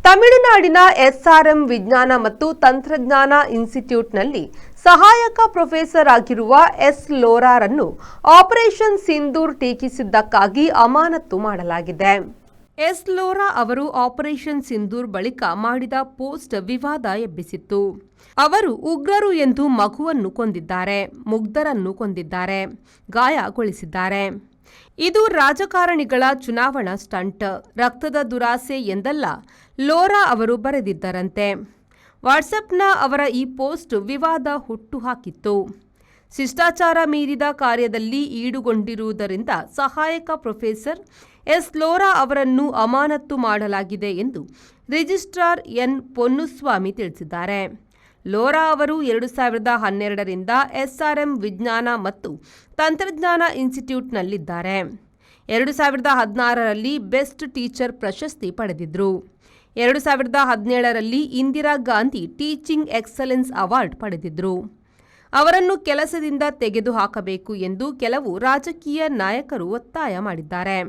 ತಮಿಳುನಾಡಿನ ಎಸ್ಆರ್ಎಂ ವಿಜ್ಞಾನ ಮತ್ತು ತಂತ್ರಜ್ಞಾನ ಇನ್ಸ್ಟಿಟ್ಯೂಟ್ನಲ್ಲಿ ಸಹಾಯಕ ಪ್ರೊಫೆಸರ್ ಆಗಿರುವ ಎಸ್ ಲೋರಾರನ್ನು ಆಪರೇಷನ್ ಸಿಂಧೂರ್ ಟೀಕಿಸಿದ್ದಕ್ಕಾಗಿ ಅಮಾನತು ಮಾಡಲಾಗಿದೆ. ಎಸ್ ಲೋರಾ ಅವರು ಆಪರೇಷನ್ ಸಿಂಧೂರ್ ಬಳಿಕ ಮಾಡಿದ ಪೋಸ್ಟ್ ವಿವಾದ ಎಬ್ಬಿಸಿತ್ತು. ಅವರು ಉಗ್ರರು ಎಂದು ಮಗುವನ್ನು ಕೊಂದಿದ್ದಾರೆ, ಮುಗ್ಧರನ್ನು ಕೊಂದಿದ್ದಾರೆ, ಗಾಯಗೊಳಿಸಿದ್ದಾರೆ. ಇದು ರಾಜಕಾರಣಿಗಳ ಚುನಾವಣಾ ಸ್ಟಂಟ್, ರಕ್ತದ ದುರಾಸೆ ಎಂದಲ್ಲ ಲೋರಾ ಅವರು ಬರೆದಿದ್ದರಂತೆ. ವಾಟ್ಸಪ್ನ ಅವರ ಈ ಪೋಸ್ಟ್ ವಿವಾದ ಹುಟ್ಟುಹಾಕಿತ್ತು. ಶಿಷ್ಟಾಚಾರ ಮೀರಿದ ಕಾರ್ಯದಲ್ಲಿ ಈಡುಗೊಂಡಿರುವುದರಿಂದ ಸಹಾಯಕ ಪ್ರೊಫೆಸರ್ ಎಸ್ ಲೋರಾ ಅವರನ್ನು ಅಮಾನತು ಮಾಡಲಾಗಿದೆ ಎಂದು ರಿಜಿಸ್ಟ್ರಾರ್ ಎನ್ ಪೊನ್ನುಸ್ವಾಮಿ ತಿಳಿಸಿದ್ದಾರೆ. ಲೋರಾ ಅವರು 2012ರಿಂದ ಎಸ್ಆರ್ಎಂ ವಿಜ್ಞಾನ ಮತ್ತು ತಂತ್ರಜ್ಞಾನ ಇನ್ಸ್ಟಿಟ್ಯೂಟ್ನಲ್ಲಿದ್ದಾರೆ. 2016ರಲ್ಲಿ ಬೆಸ್ಟ್ ಟೀಚರ್ ಪ್ರಶಸ್ತಿ ಪಡೆದಿದ್ದರು. 2017ರಲ್ಲಿ Indira Gandhi teaching excellence award ಪಡೆದಿದ್ದರು. ಅವರನ್ನು ಕೆಲಸದಿಂದ ತೆಗೆದುಹಾಕಬೇಕು ಎಂದು ಕೆಲವು ರಾಜಕೀಯ ನಾಯಕರು ಒತ್ತಾಯ ಮಾಡಿದ್ದಾರೆ.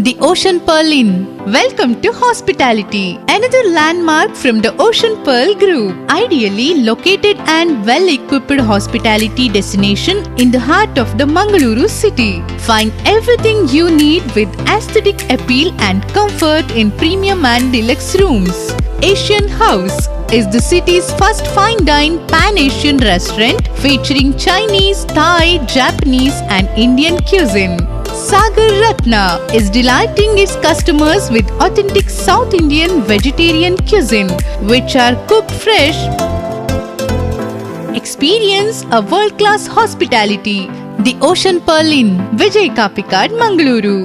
The Ocean Pearl Inn. Welcome to hospitality. Another landmark from the Ocean Pearl Group. Ideally located and well-equipped hospitality destination in the heart of the Mangaluru city. Find everything you need with aesthetic appeal and comfort in premium and deluxe rooms. Asian House is the city's first fine dine pan-Asian restaurant featuring Chinese, Thai, Japanese and Indian cuisine. Sagar Ratna is delighting its customers with authentic South Indian vegetarian cuisine, which are cooked fresh. Experience a world-class hospitality. The Ocean Pearl Inn, Vijay Kapikad, Mangaluru.